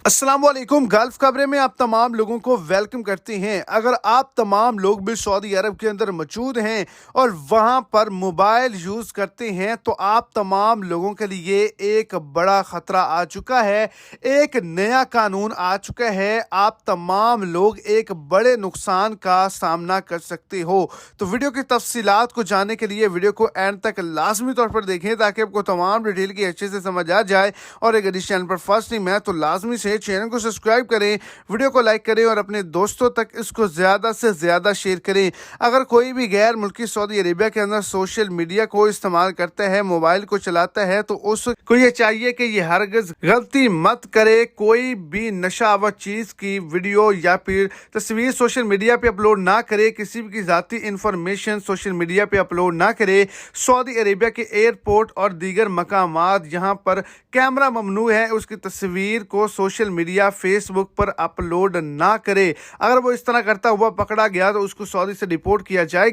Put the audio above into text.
अस्सलाम वालेकुम। गल्फ खबरें में आप तमाम लोगों को वेलकम करते हैं। अगर आप तमाम लोग भी सऊदी अरब के अंदर मौजूद हैं और वहां पर मोबाइल यूज़ करते हैं तो आप तमाम लोगों के लिए एक बड़ा ख़तरा आ चुका है। एक नया कानून आ चुका है। आप तमाम लोग एक बड़े नुकसान का सामना कर सकते हो। तो वीडियो की तफसीलात को जानने के लिए वीडियो को एंड तक लाजमी तौर पर देखें ताकि आपको तमाम डिटेल की अच्छे से समझ आ जाए। और अगर इस चैनल पर फर्स्ट टाइम है तो लाजमी से चैनल को सब्सक्राइब करें, वीडियो को लाइक करें और अपने दोस्तों तक इसको ज़्यादा से ज़्यादा शेयर करें। अगर कोई भी गैर मुल्की सऊदी अरेबिया के अंदर सोशल मीडिया को इस्तेमाल करता है, मोबाइल को चलाता है, तो उसको ये चाहिए कि ये हरगिज़ गलती मत करे। कोई भी नशावर चीज़ की वीडियो या फिर तस्वीर सोशल मीडिया पे अपलोड ना करे। किसी की ज़ाती इंफॉर्मेशन सोशल मीडिया पे अपलोड ना करे। सऊदी अरेबिया के एयरपोर्ट और दीगर मकामात जहाँ पर कैमरा ममनू है उसकी तस्वीर को सोशल मीडिया फेसबुक पर अपलोड ना करे। अगर वो इस तरह करता हुआ पकड़ा गया तो उसको सऊदी से डिपोर्ट किया जाएगा।